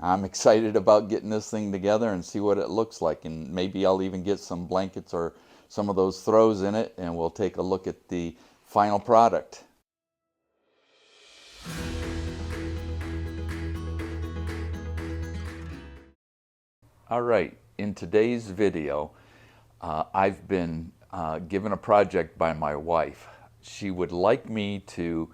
I'm excited about getting this thing together and see what it looks like, and maybe I'll even get some blankets or some of those throws in it, and we'll take a look at the final product. All right, in today's video, I've been given a project by my wife. She would like me to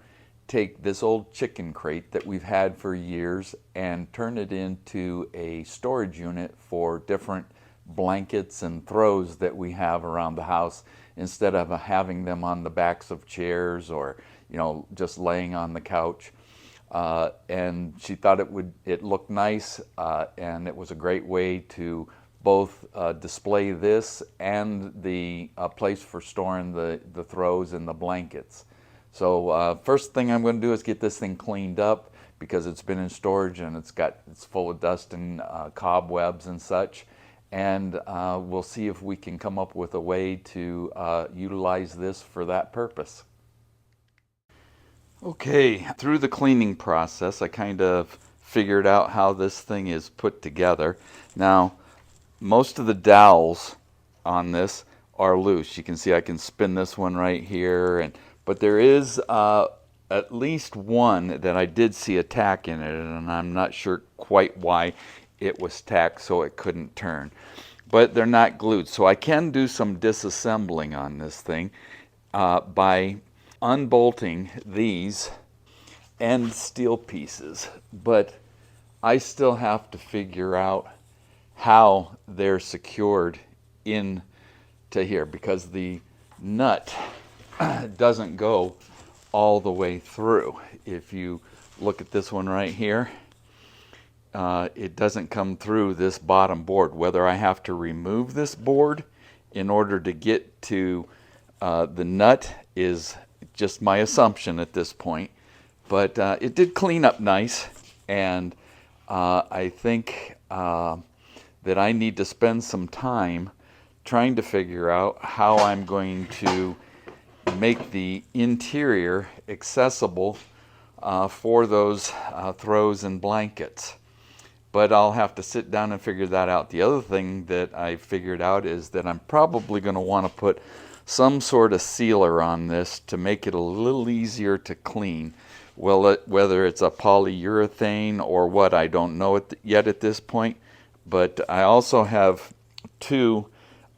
take this old chicken crate that we've had for years and turn it into a storage unit for different blankets and throws that we have around the house, instead of having them on the backs of chairs or just laying on the couch. And she thought it looked nice, and it was a great way to both display this and the place for storing the throws and the blankets. So first thing I'm going to do is get this thing cleaned up, because it's been in storage and it's full of dust and cobwebs and such. And we'll see if we can come up with a way to utilize this for that purpose. Okay, through the cleaning process, I kind of figured out how this thing is put together. Now, most of the dowels on this are loose. You can see I can spin this one right here, but there is at least one that I did see a tack in it, and I'm not sure quite why it was tacked so it couldn't turn. But they're not glued, so I can do some disassembling on this thing by unbolting these end steel pieces, but I still have to figure out how they're secured into here, because the nut doesn't go all the way through. If you look at this one right here, it doesn't come through this bottom board. Whether I have to remove this board in order to get to the nut is just my assumption at this point, but it did clean up nice, and I think that I need to spend some time trying to figure out how I'm going to make the interior accessible for those throws and blankets. But I'll have to sit down and figure that out. The other thing that I figured out is that I'm probably going to want to put some sort of sealer on this to make it a little easier to clean. Well, whether it's a polyurethane or what, I don't know it yet at this point. But I also have two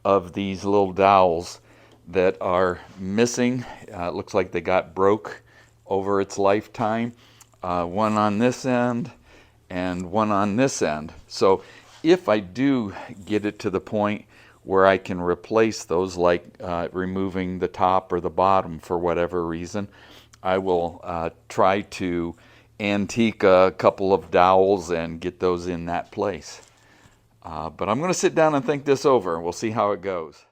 of these little dowels that are missing. It looks like they got broke over its lifetime. One on this end and one on this end. So if I do get it to the point where I can replace those, like removing the top or the bottom for whatever reason, I will try to antique a couple of dowels and get those in that place. But I'm going to sit down and think this over, and we'll see how it goes.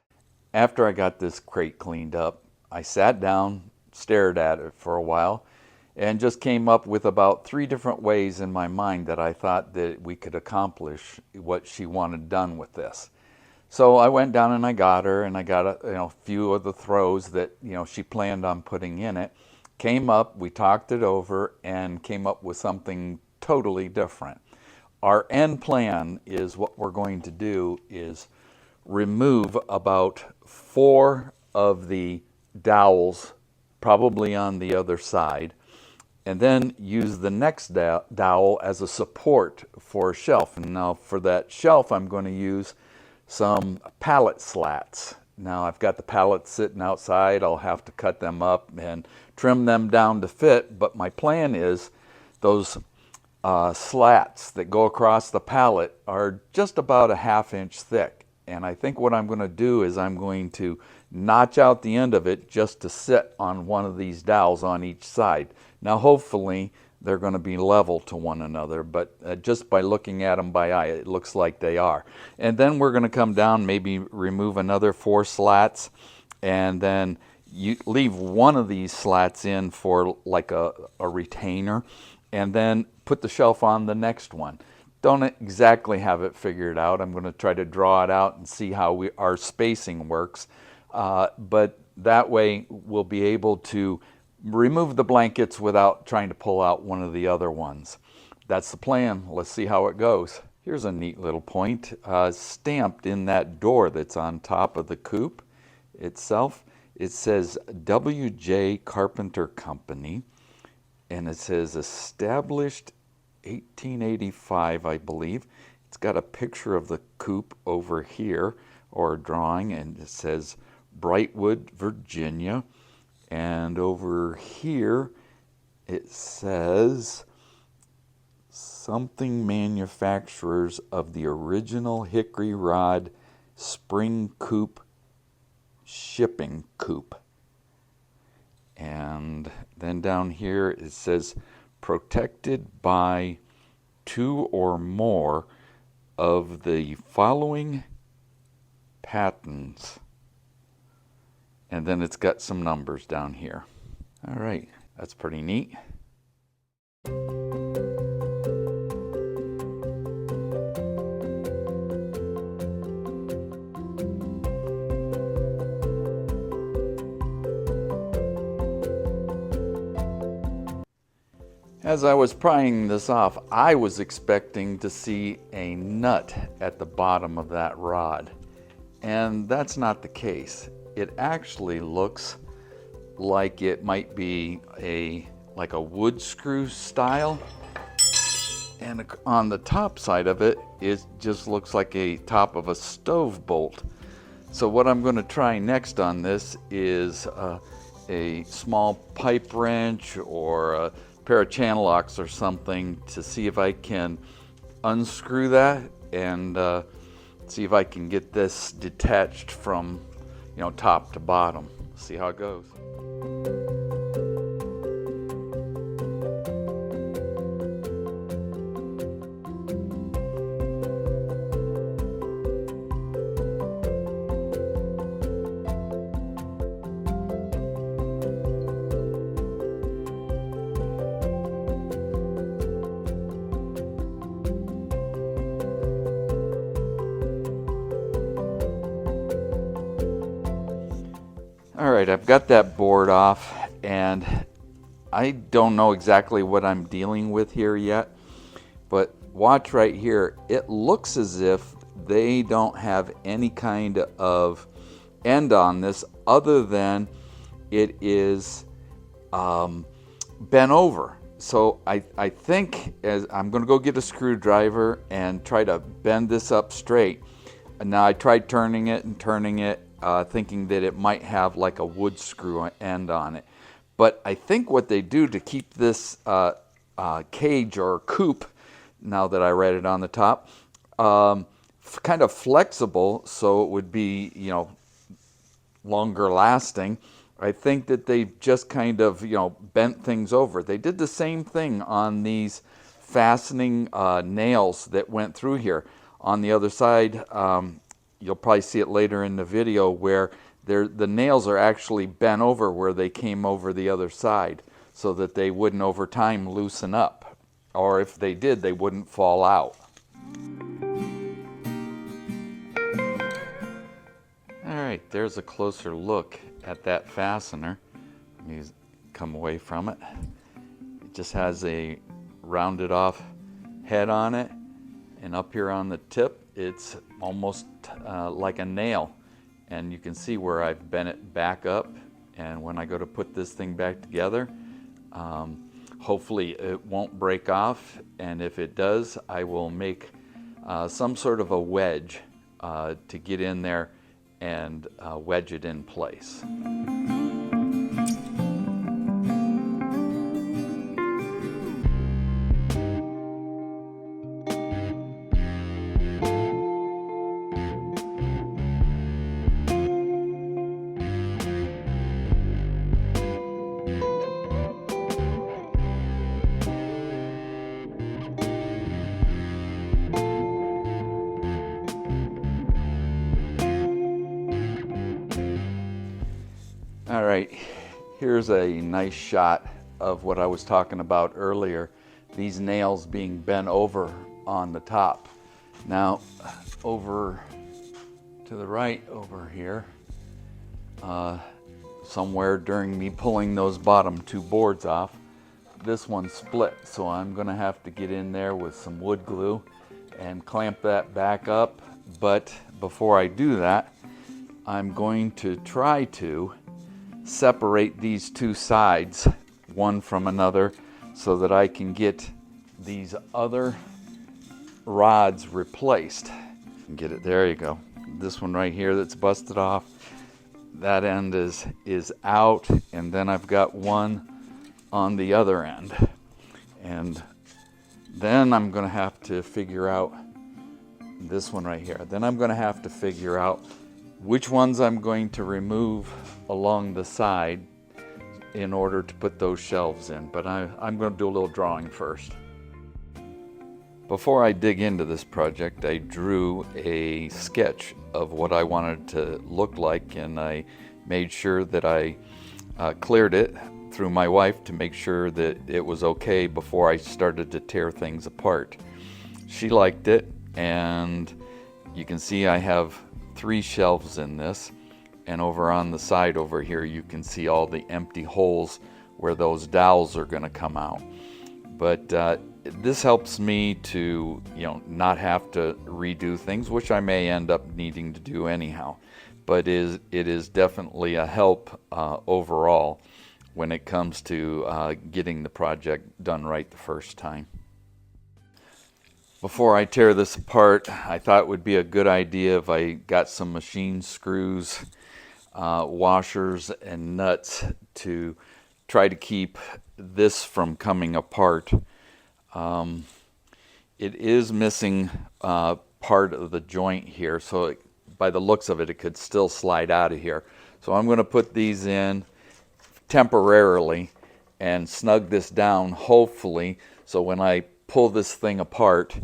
After I got this crate cleaned up, I sat down, stared at it for a while, and just came up with about 3 different ways in my mind that I thought that we could accomplish what she wanted done with this. So I went down and I got her, and I got a few of the throws that she planned on putting in it. Came up, we talked it over, and came up with something totally different. Our end plan is, what we're going to do is remove about 4 of the dowels, probably on the other side, and then use the next dowel as a support for a shelf. And now for that shelf, I'm going to use some pallet slats. Now I've got the pallets sitting outside. I'll have to cut them up and trim them down to fit, but my plan is those slats that go across the pallet are just about a 1/2 inch thick. And I think what I'm going to do is I'm going to notch out the end of it just to sit on one of these dowels on each side. Now hopefully they're going to be level to one another, but just by looking at them by eye, it looks like they are. And then we're going to come down, maybe remove another 4 slats, and then you leave one of these slats in for like a retainer, and then put the shelf on the next one. Don't exactly have it figured out. I'm going to try to draw it out and see how our spacing works, but that way we'll be able to remove the blankets without trying to pull out one of the other ones. that's the plan. Let's see how it goes. Here's a neat little point. Stamped in that door that's on top of the coop itself, it says W.J. Carpenter Company, and it says established 1885, I believe. It's got a picture of the coop over here, or a drawing, and it says Brightwood, Virginia. And over here it says something manufacturers of the original hickory rod spring coop shipping coop. And then down here it says protected by 2 or more of the following patents. And then it's got some numbers down here. All right, that's pretty neat. As I was prying this off, I was expecting to see a nut at the bottom of that rod, and that's not the case. It actually looks like it might be like a wood screw style, and on the top side of it, it just looks like a top of a stove bolt. So what I'm going to try next on this is a small pipe wrench or a pair of channel locks or something to see if I can unscrew that and see if I can get this detached from, you know, top to bottom. See how it goes. All right, I've got that board off, and I don't know exactly what I'm dealing with here yet, but watch right here. It looks as if they don't have any kind of end on this other than it is bent over. So I think as I'm going to go get a screwdriver and try to bend this up straight. And now I tried turning it, thinking that it might have like a wood screw end on it. But I think what they do to keep this cage or coop, now that I read it on the top, kind of flexible so it would be, you know, longer lasting. I think that they just kind of, you know, bent things over. They did the same thing on these fastening nails that went through here. On the other side, you'll probably see it later in the video where the nails are actually bent over where they came over the other side so that they wouldn't over time loosen up. Or if they did, they wouldn't fall out. All right, there's a closer look at that fastener. Let me come away from it. It just has a rounded off head on it, and up here on the tip it's almost like a nail, and you can see where I've bent it back up, and when I go to put this thing back together, hopefully it won't break off, and if it does, I will make some sort of a wedge to get in there and wedge it in place. All right, here's a nice shot of what I was talking about earlier, these nails being bent over on the top. Now, over to the right over here, somewhere during me pulling those bottom two boards off, this one split, so I'm going to have to get in there with some wood glue and clamp that back up. But before I do that, I'm going to try to separate these two sides one from another so that I can get these other rods replaced. Get it, there you go. This one right here that's busted off, that end is out, and then I've got one on the other end. And then I'm going to have to figure out this one right here. Then I'm going to have to figure out which ones I'm going to remove along the side in order to put those shelves in. But I'm going to do a little drawing first. Before I dig into this project, I drew a sketch of what I wanted to look like, and I made sure that I cleared it through my wife to make sure that it was okay before I started to tear things apart. She liked it, and you can see I have 3 shelves in this, and over on the side over here you can see all the empty holes where those dowels are going to come out. But this helps me to, not have to redo things, which I may end up needing to do anyhow. But it is definitely a help overall when it comes to getting the project done right the first time. Before I tear this apart, I thought it would be a good idea if I got some machine screws, washers, and nuts to try to keep this from coming apart. It is missing part of the joint here, so by the looks of it, it could still slide out of here. So I'm going to put these in temporarily and snug this down, hopefully, so when I pull this thing apart,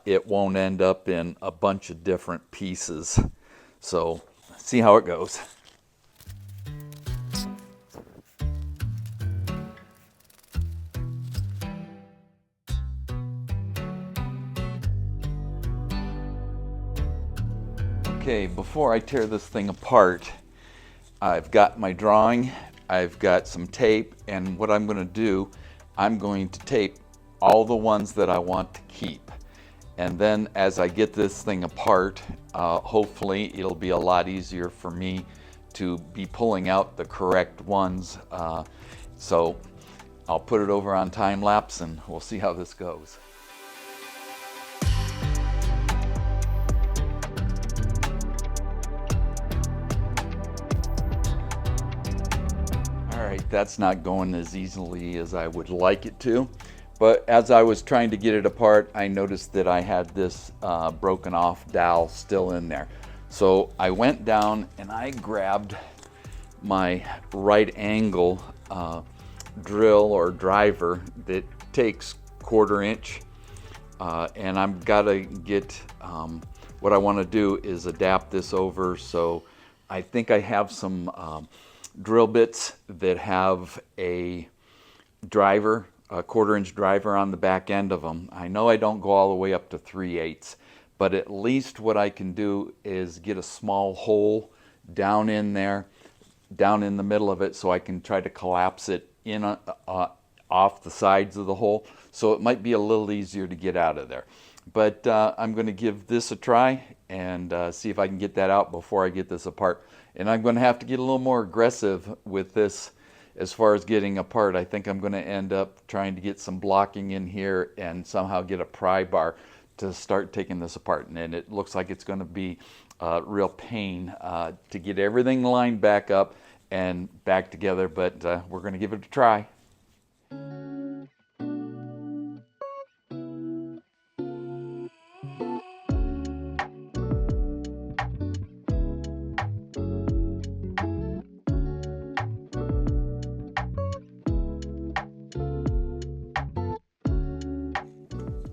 it won't end up in a bunch of different pieces. So see how it goes. Okay, before I tear this thing apart, I've got my drawing, I've got some tape, and what I'm going to do, I'm going to tape all the ones that I want to keep. And then as I get this thing apart, hopefully it'll be a lot easier for me to be pulling out the correct ones. So I'll put it over on time lapse and we'll see how this goes. Alright, that's not going as easily as I would like it to. But as I was trying to get it apart, I noticed that I had this broken off dowel still in there. So I went down and I grabbed my right angle drill or driver that takes 1/4 inch. And I've got to get, what I want to do is adapt this over. So I think I have some drill bits that have a driver, a 1/4 inch driver on the back end of them. I know I don't go all the way up to 3/8, but at least what I can do is get a small hole down in there, down in the middle of it, so I can try to collapse it in off the sides of the hole. So it might be a little easier to get out of there. But I'm going to give this a try and see if I can get that out before I get this apart. And I'm going to have to get a little more aggressive with this as far as getting apart. I think I'm going to end up trying to get some blocking in here and somehow get a pry bar to start taking this apart. And it looks like it's going to be a real pain to get everything lined back up and back together, but we're going to give it a try.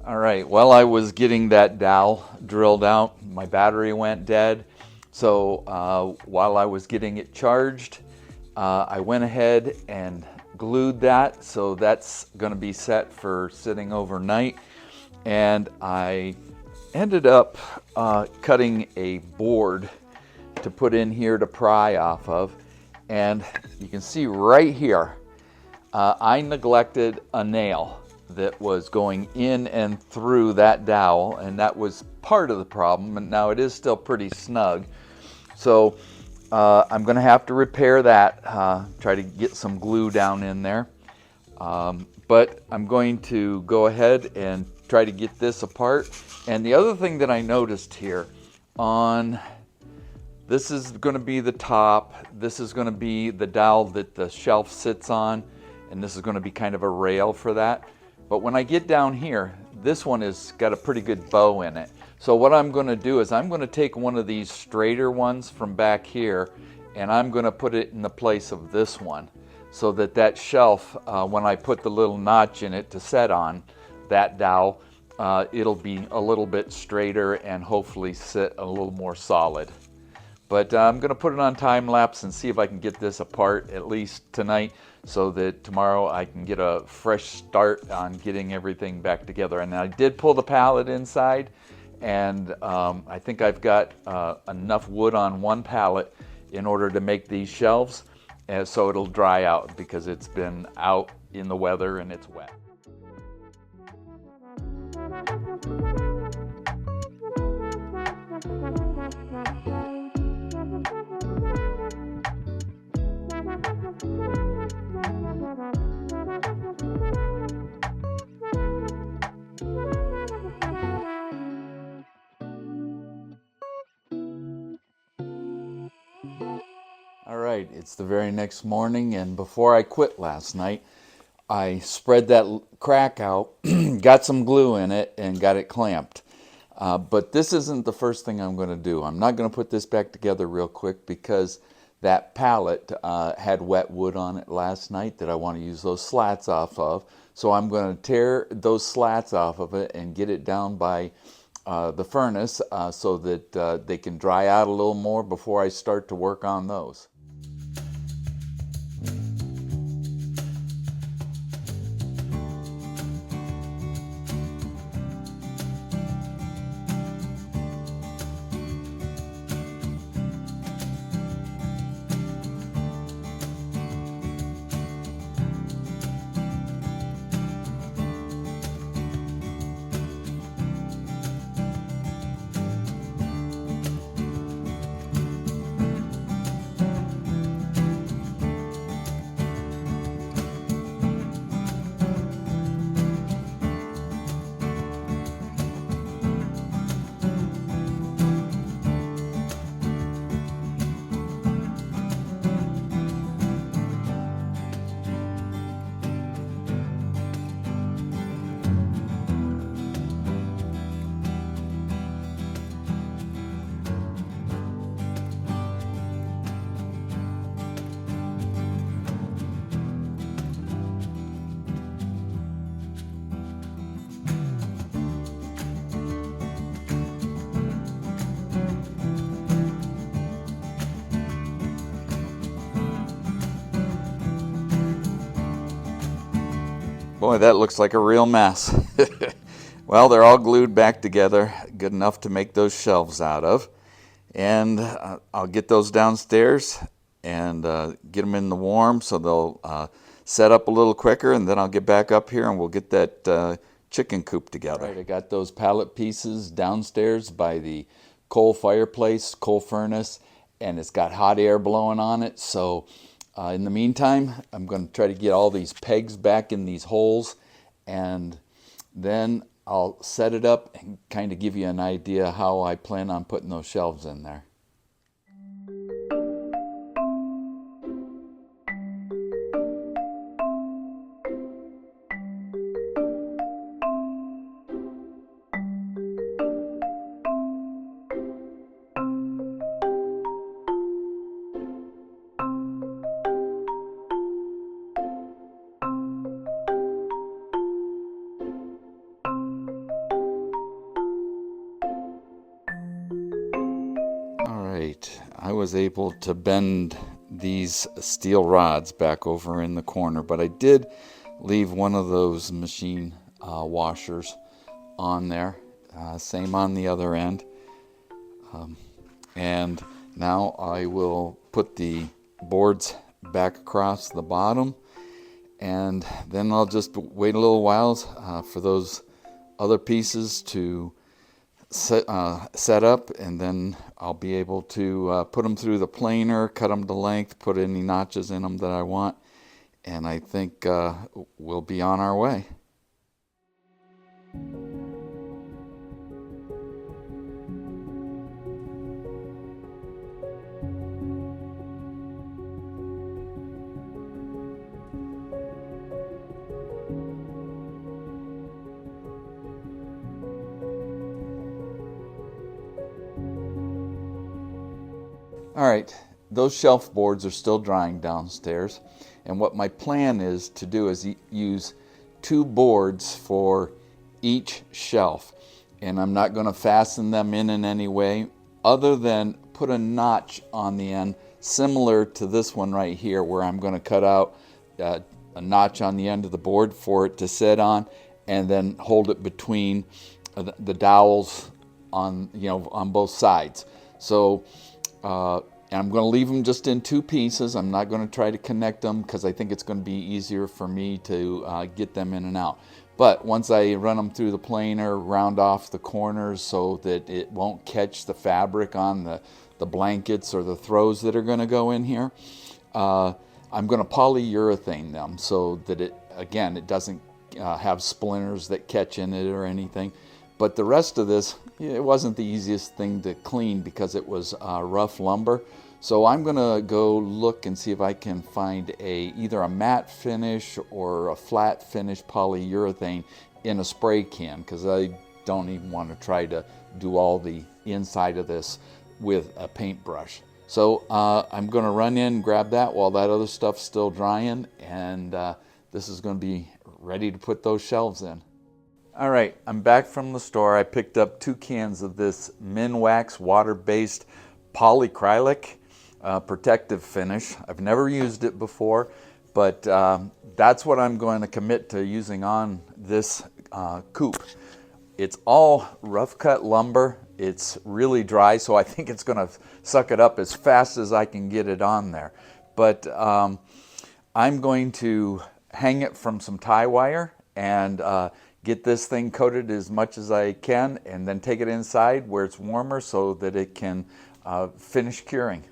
All right, while I was getting that dowel drilled out, my battery went dead. So while I was getting it charged, I went ahead and glued that. So that's going to be set for sitting overnight. And I ended up cutting a board to put in here to pry off of. And you can see right here, I neglected a nail that was going in and through that dowel, and that was part of the problem. And now it is still pretty snug, so I'm going to have to repair that, try to get some glue down in there. But I'm going to go ahead and try to get this apart. And the other thing that I noticed here, this is going to be the top, this is going to be the dowel that the shelf sits on, and this is going to be kind of a rail for that. But when I get down here, this one has got a pretty good bow in it. So what I'm going to do is I'm going to take one of these straighter ones from back here, and I'm going to put it in the place of this one, so that that shelf, when I put the little notch in it to set on that dowel, it'll be a little bit straighter and hopefully sit a little more solid. But I'm going to put it on time lapse and see if I can get this apart at least tonight, so that tomorrow I can get a fresh start on getting everything back together. And I did pull the pallet inside, and I think I've got enough wood on one pallet in order to make these shelves, and so it'll dry out because it's been out in the weather and it's wet. All right, it's the very next morning, and before I quit last night, I spread that crack out, got some glue in it, and got it clamped. But this isn't the first thing I'm going to do. I'm not going to put this back together real quick because that pallet had wet wood on it last night that I want to use those slats off of. So I'm going to tear those slats off of it and get it down by the furnace so that they can dry out a little more before I start to work on those. Boy, that looks like a real mess. Well, they're all glued back together, good enough to make those shelves out of. And I'll get those downstairs and get them in the warm so they'll set up a little quicker, and then I'll get back up here and we'll get that chicken coop together. All right, I got those pallet pieces downstairs by the coal fireplace, coal furnace, and it's got hot air blowing on it. So in the meantime, I'm going to try to get all these pegs back in these holes, and then I'll set it up and kind of give you an idea how I plan on putting those shelves in there. I was able to bend these steel rods back over in the corner, but I did leave one of those machine washers on there. Same on the other end. And now I will put the boards back across the bottom, And then I'll just wait a little while for those other pieces to set up, and then I'll be able to put them through the planer, cut them to length, put any notches in them that I want, and I think we'll be on our way. All right, those shelf boards are still drying downstairs, and what my plan is to do is use 2 boards for each shelf, and I'm not going to fasten them in any way other than put a notch on the end similar to this one right here, where I'm going to cut out a notch on the end of the board for it to sit on, and then hold it between the dowels on both sides. So and I'm going to leave them just in 2 pieces. I'm not going to try to connect them because I think it's going to be easier for me to get them in and out. But once I run them through the planer, round off the corners so that it won't catch the fabric on the blankets or the throws that are going to go in here, I'm going to polyurethane them so that it doesn't have splinters that catch in it or anything. But the rest of this, it wasn't the easiest thing to clean because it was rough lumber. So I'm going to go look and see if I can find either a matte finish or a flat finish polyurethane in a spray can, because I don't even want to try to do all the inside of this with a paintbrush. So I'm going to run in and grab that while that other stuff's still drying, and this is going to be ready to put those shelves in. All right, I'm back from the store. I picked up 2 cans of this Minwax water-based polyacrylic protective finish. I've never used it before, but that's what I'm going to commit to using on this coop. It's all rough cut lumber. It's really dry, so I think it's going to suck it up as fast as I can get it on there. But I'm going to hang it from some tie wire and get this thing coated as much as I can, and then take it inside where it's warmer so that it can finish curing.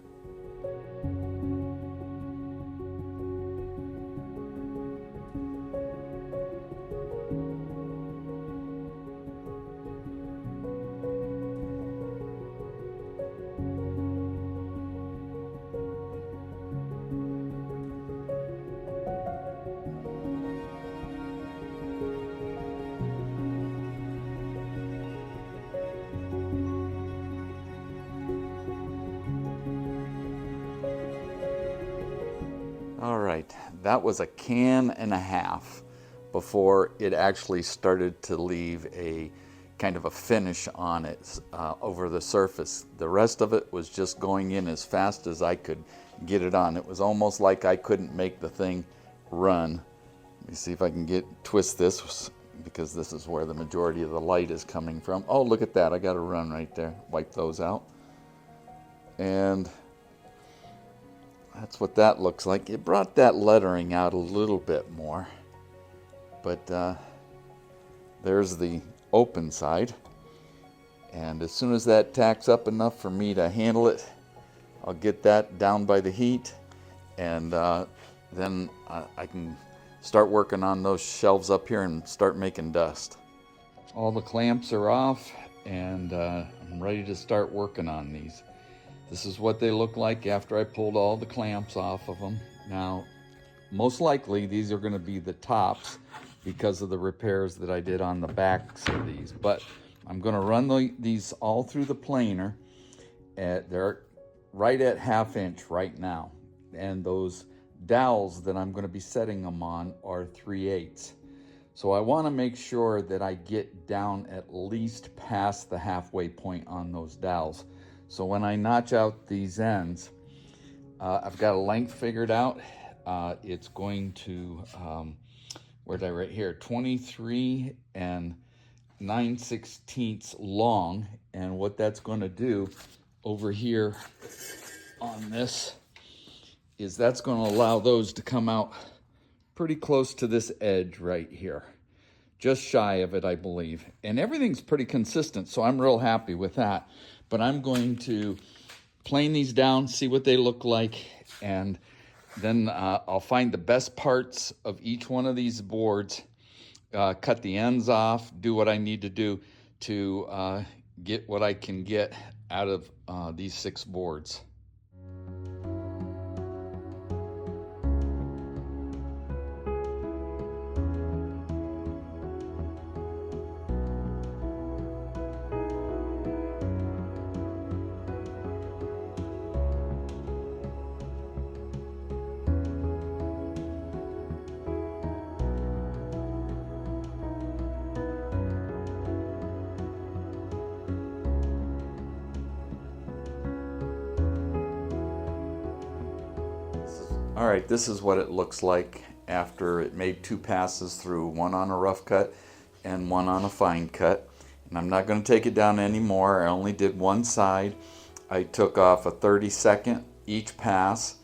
All right, that was a can and a half before it actually started to leave a kind of a finish on it over the surface. The rest of it was just going in as fast as I could get it on. It was almost like I couldn't make the thing run. Let me see if I can twist this, because this is where the majority of the light is coming from. Oh, look at that, I got a run right there. Wipe those out. And that's what that looks like. It brought that lettering out a little bit more. But there's the open side. And as soon as that tacks up enough for me to handle it, I'll get that down by the heat. And then I can start working on those shelves up here and start making dust. All the clamps are off, and I'm ready to start working on these. This is what they look like after I pulled all the clamps off of them. Now, most likely these are going to be the tops because of the repairs that I did on the backs of these. But I'm going to run these all through the planer. They're right at 1/2 inch right now. And those dowels that I'm going to be setting them on are 3/8. So I want to make sure that I get down at least past the halfway point on those dowels. So when I notch out these ends, I've got a length figured out. It's going to, where did I write here? 23 and 9/16 long. And what that's going to do over here on this is that's going to allow those to come out pretty close to this edge right here. Just shy of it, I believe. And everything's pretty consistent, so I'm real happy with that. But I'm going to plane these down, see what they look like, and then I'll find the best parts of each one of these boards, cut the ends off, do what I need to do to get what I can get out of these 6 boards. All right, this is what it looks like after it made 2 passes through, one on a rough cut and one on a fine cut. And I'm not going to take it down anymore. I only did one side. I took off a 32nd each pass,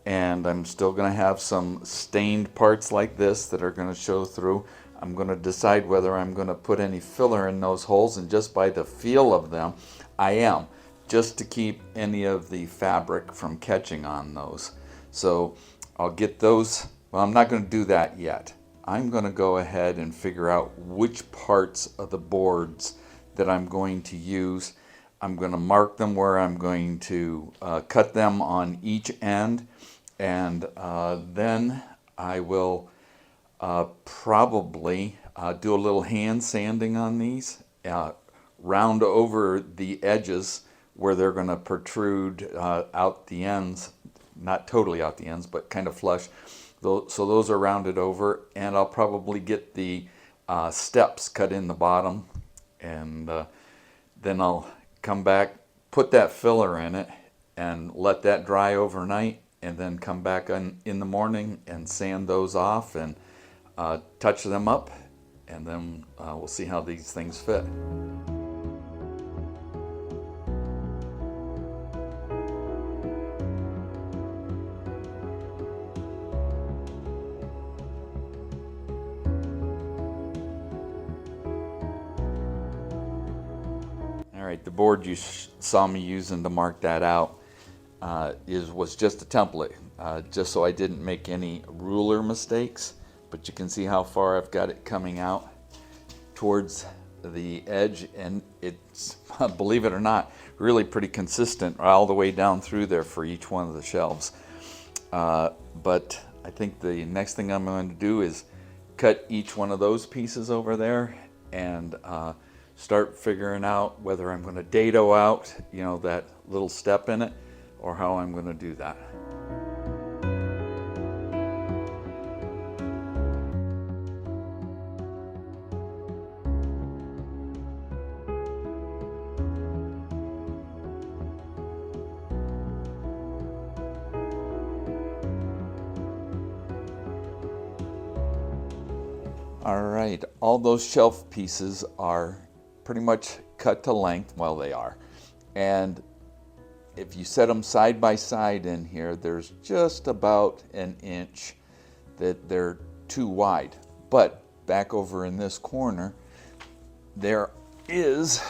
and I'm still going to have some stained parts like this that are going to show through. I'm going to decide whether I'm going to put any filler in those holes, and just by the feel of them, I am, just to keep any of the fabric from catching on those. So I'll get those. Well, I'm not going to do that yet. I'm going to go ahead and figure out which parts of the boards that I'm going to use. I'm going to mark them where I'm going to cut them on each end, and then I will probably do a little hand sanding on these, round over the edges where they're going to protrude out the ends. Not totally out the ends, but kind of flush. So those are rounded over, and I'll probably get the steps cut in the bottom, and then I'll come back, put that filler in it, and let that dry overnight, and then come back in the morning and sand those off and touch them up, and then we'll see how these things fit. Alright, the board you saw me using to mark that out was just a template, just so I didn't make any ruler mistakes, but you can see how far I've got it coming out towards the edge, and it's, believe it or not, really pretty consistent all the way down through there for each one of the shelves. But I think the next thing I'm going to do is cut each one of those pieces over there and start figuring out whether I'm going to dado out, you know, that little step in it, or how I'm going to do that. All right, all those shelf pieces are pretty much cut to length. Well, they are. And if you set them side by side in here, there's just about an inch that they're too wide. But back over in this corner, there is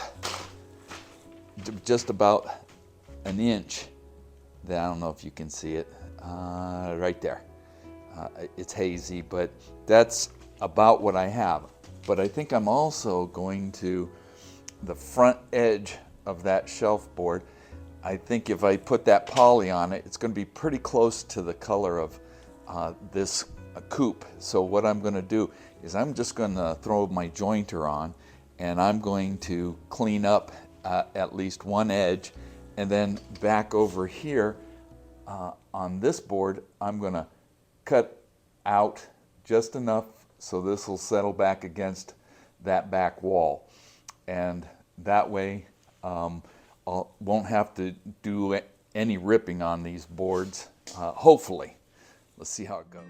just about an inch that, I don't know if you can see it, right there. It's hazy, but that's about what I have. But I think I'm also going to, the front edge of that shelf board, I think if I put that poly on it, it's going to be pretty close to the color of this coop. So what I'm going to do is I'm just going to throw my jointer on, and I'm going to clean up at least one edge, and then back over here on this board, I'm going to cut out just enough so this will settle back against that back wall, and that way I won't have to do any ripping on these boards, hopefully. Let's see how it goes.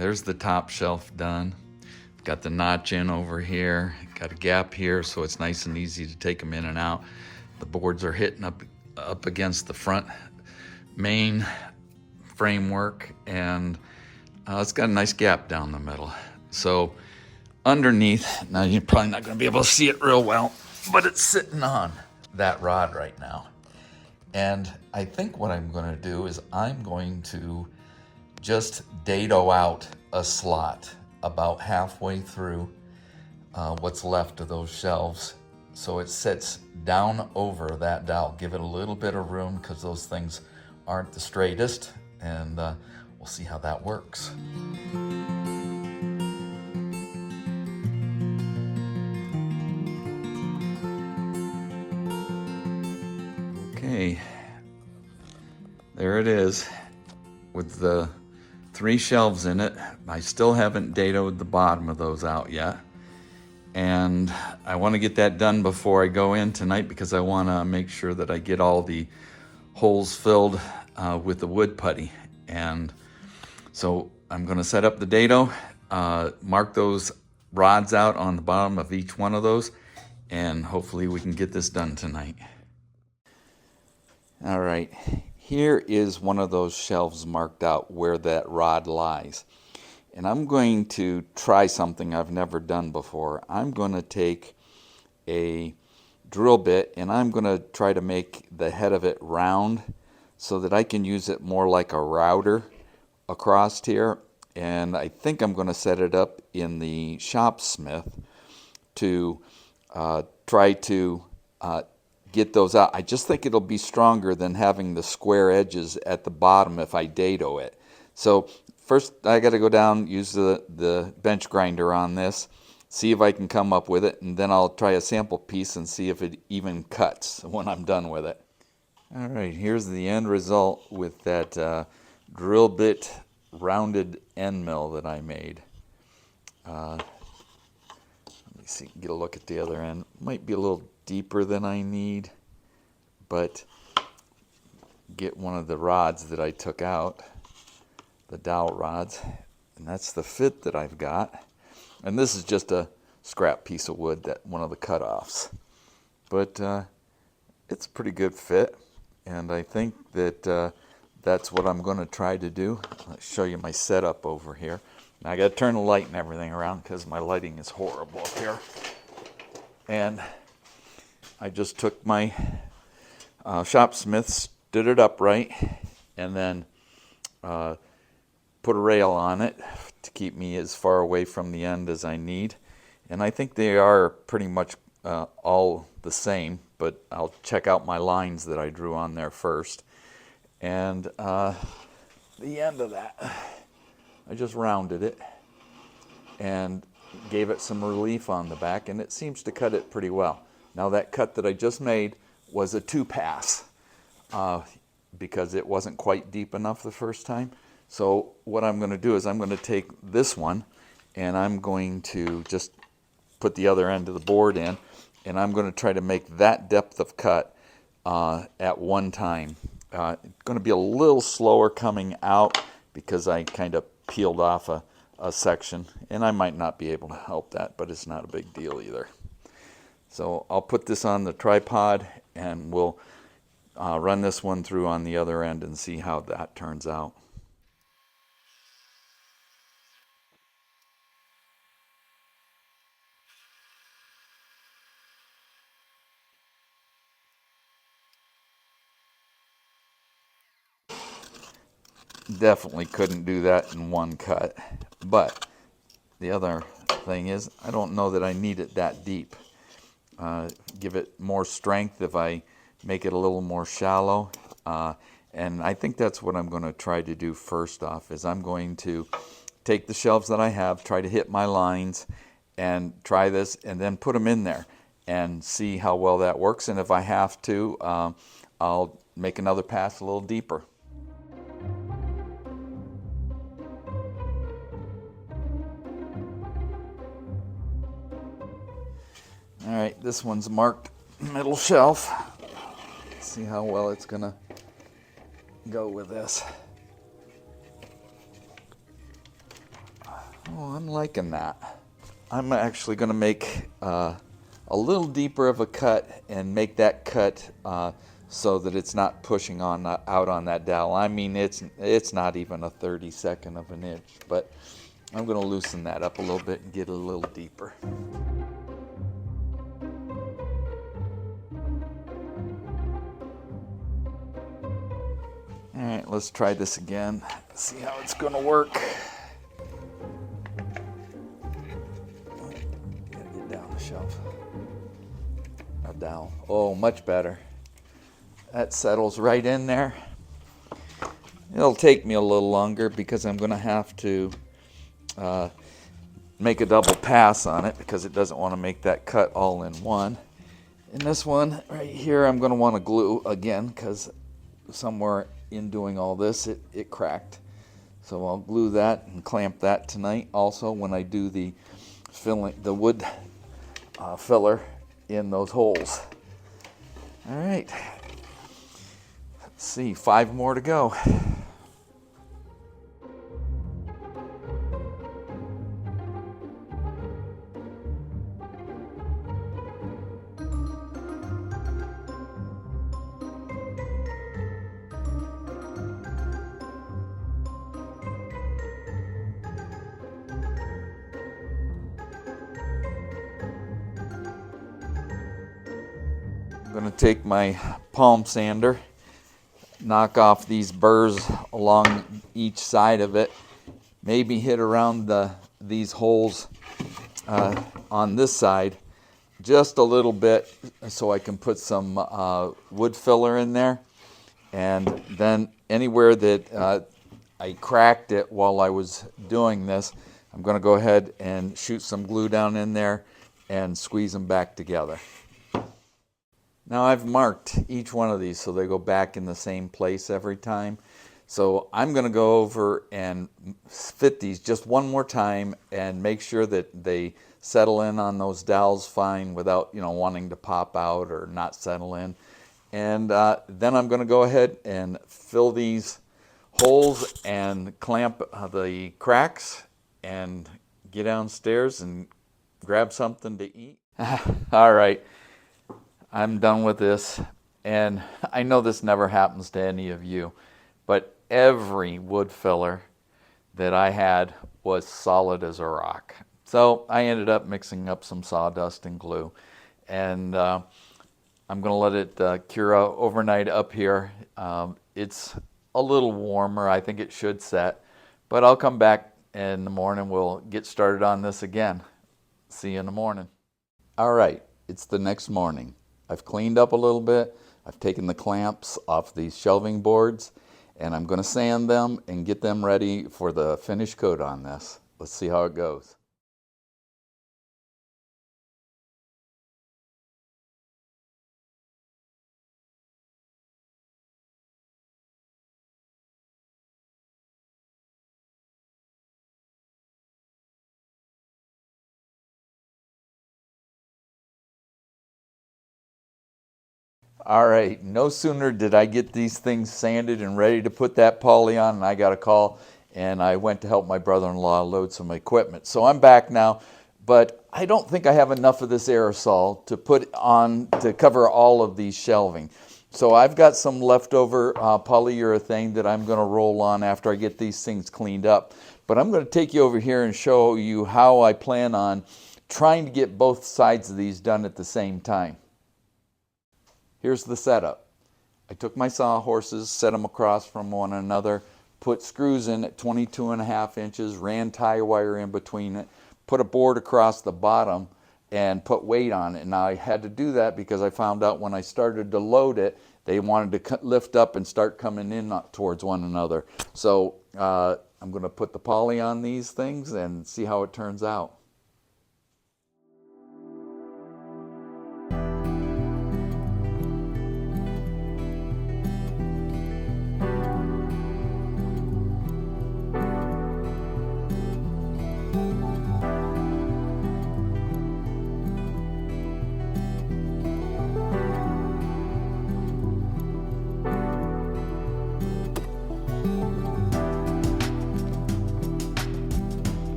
there's the top shelf done. Got the notch in over here, got a gap here, so it's nice and easy to take them in and out. The boards are hitting up against the front main framework, and it's got a nice gap down the middle. So underneath, now you're probably not going to be able to see it real well, but it's sitting on that rod right now. And I think what I'm going to do is I'm going to just dado out a slot about halfway through what's left of those shelves, so it sits down over that dowel. Give it a little bit of room because those things aren't the straightest, and we'll see how that works. Okay, there it is with the 3 shelves in it. I still haven't dadoed the bottom of those out yet, and I want to get that done before I go in tonight because I want to make sure that I get all the holes filled with the wood putty. And so I'm going to set up the dado, mark those rods out on the bottom of each one of those, and hopefully we can get this done tonight. All right, here is one of those shelves marked out where that rod lies. And I'm going to try something I've never done before. I'm going to take a drill bit and I'm going to try to make the head of it round so that I can use it more like a router across here. And I think I'm going to set it up in the shopsmith to try to get those out. I just think it'll be stronger than having the square edges at the bottom if I dado it. So first I got to go down, use the bench grinder on this, see if I can come up with it, and then I'll try a sample piece and see if it even cuts when I'm done with it. All right, here's the end result with that drill bit rounded end mill that I made. Let me see, get a look at the other end. Might be a little deeper than I need, but get one of the rods that I took out, the dowel rods, and that's the fit that I've got. And this is just a scrap piece of wood, that one of the cutoffs, but it's a pretty good fit, and I think that that's what I'm going to try to do. I'll show you my setup over here. Now I got to turn the light and everything around because my lighting is horrible up here. And I just took my shopsmith, stood it upright, and then put a rail on it to keep me as far away from the end as I need. And I think they are pretty much all the same, but I'll check out my lines that I drew on there first. And the end of that, I just rounded it and gave it some relief on the back, and it seems to cut it pretty well. Now that cut that I just made was a 2-pass because it wasn't quite deep enough the first time. So what I'm going to do is I'm going to take this one and I'm going to just put the other end of the board in, and I'm going to try to make that depth of cut at one time. It's going to be a little slower coming out because I kind of peeled off a section, and I might not be able to help that, but it's not a big deal either. So I'll put this on the tripod and we'll run this one through on the other end and see how that turns out. Definitely couldn't do that in one cut, but the other thing is I don't know that I need it that deep. Give it more strength if I make it a little more shallow, and I think that's what I'm going to try to do first off. Is I'm going to take the shelves that I have, try to hit my lines, and try this, and then put them in there and see how well that works. And if I have to, I'll make another pass a little deeper. All right, this one's marked middle shelf. Let's see how well it's gonna go with this. Oh, I'm liking that. I'm actually going to make a little deeper of a cut and make that cut so that it's not pushing on out on that dowel. I mean, it's not even a 32nd of an inch, but I'm going to loosen that up a little bit and get it a little deeper. All right, let's try this again. See how it's going to work. Gotta get down the shelf. A dowel. Oh, much better. That settles right in there. It'll take me a little longer because I'm going to have to make a double pass on it because it doesn't want to make that cut all in one. And this one right here, I'm going to want to glue again because somewhere in doing all this, it cracked. So I'll glue that and clamp that tonight also when I do the wood filler in those holes. All right, let's see, 5 more to go. I'm going to take my palm sander, knock off these burrs along each side of it, maybe hit around these holes on this side just a little bit so I can put some wood filler in there. And then anywhere that I cracked it while I was doing this, I'm going to go ahead and shoot some glue down in there and squeeze them back together. Now I've marked each one of these so they go back in the same place every time. So I'm going to go over and fit these just one more time and make sure that they settle in on those dowels fine without, wanting to pop out or not settle in. And then I'm going to go ahead and fill these holes and clamp the cracks and get downstairs and grab something to eat. All right. I'm done with this, and I know this never happens to any of you, but every wood filler that I had was solid as a rock. So I ended up mixing up some sawdust and glue, and I'm going to let it cure out overnight up here. It's a little warmer. I think it should set, but I'll come back in the morning. We'll get started on this again. See you in the morning. All right, it's the next morning. I've cleaned up a little bit. I've taken the clamps off these shelving boards, and I'm going to sand them and get them ready for the finish coat on this. Let's see how it goes. All right, no sooner did I get these things sanded and ready to put that poly on, and I got a call, and I went to help my brother-in-law load some equipment. So I'm back now, but I don't think I have enough of this aerosol to put on to cover all of these shelving. So I've got some leftover polyurethane that I'm going to roll on after I get these things cleaned up. But I'm going to take you over here and show you how I plan on trying to get both sides of these done at the same time. Here's the setup. I took my sawhorses, set them across from one another, put screws in at 22.5 inches, ran tie wire in between it, put a board across the bottom, and put weight on it. Now I had to do that because I found out when I started to load it, they wanted to lift up and start coming in towards one another. So I'm going to put the poly on these things and see how it turns out.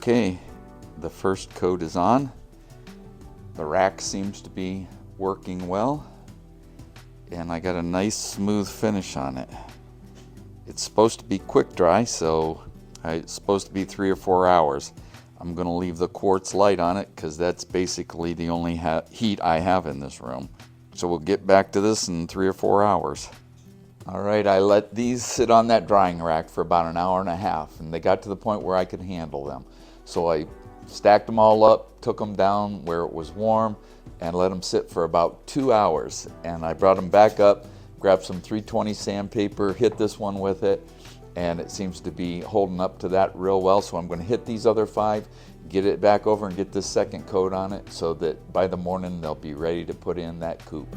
Okay, the first coat is on. The rack seems to be working well, and I got a nice smooth finish on it. It's supposed to be quick dry, so it's supposed to be 3 or 4 hours. I'm going to leave the quartz light on it because that's basically the only heat I have in this room. So we'll get back to this in 3 or 4 hours. Alright, I let these sit on that drying rack for about an hour and a half, and they got to the point where I could handle them. So I stacked them all up, took them down where it was warm, and let them sit for about 2 hours. And I brought them back up, grabbed some 320 sandpaper, hit this one with it, and it seems to be holding up to that real well. So I'm going to hit these other 5, get it back over and get this second coat on it so that by the morning they'll be ready to put in that coop.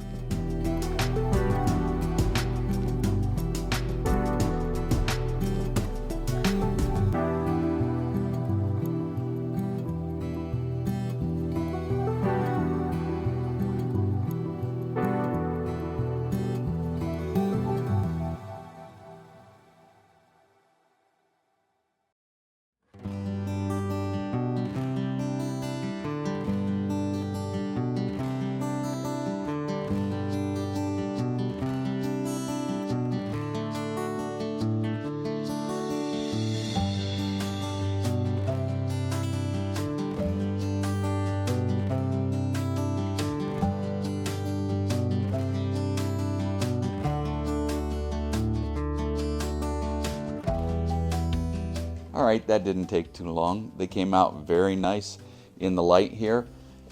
Alright, that didn't take too long. They came out very nice in the light here,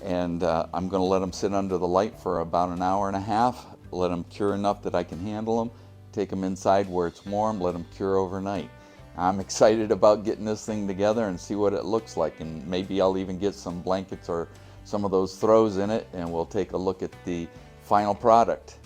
and I'm going to let them sit under the light for about an hour and a half, let them cure enough that I can handle them, take them inside where it's warm, let them cure overnight. I'm excited about getting this thing together and see what it looks like, and maybe I'll even get some blankets or some of those throws in it, and we'll take a look at the final product.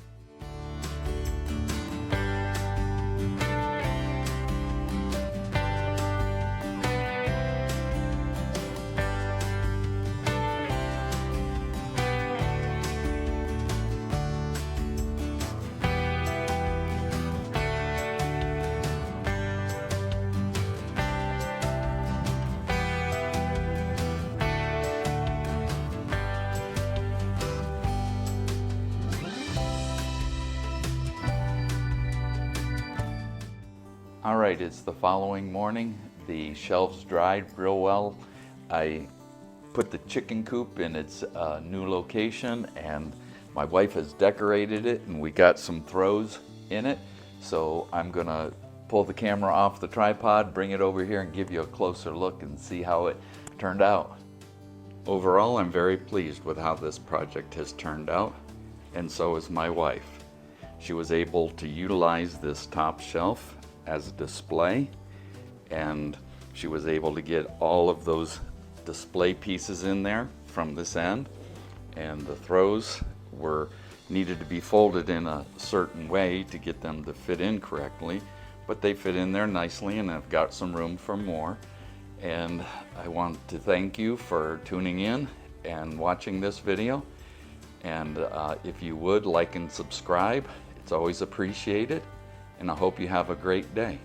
Alright, it's the following morning. The shelves dried real well. I put the chicken coop in its new location, and my wife has decorated it, and we got some throws in it. So I'm gonna pull the camera off the tripod, bring it over here and give you a closer look and see how it turned out. Overall, I'm very pleased with how this project has turned out, and so is my wife. She was able to utilize this top shelf as a display, and she was able to get all of those display pieces in there from this end, and the throws needed to be folded in a certain way to get them to fit in correctly, but they fit in there nicely, and I've got some room for more. And I want to thank you for tuning in and watching this video, and if you would like and subscribe, it's always appreciated. And I hope you have a great day.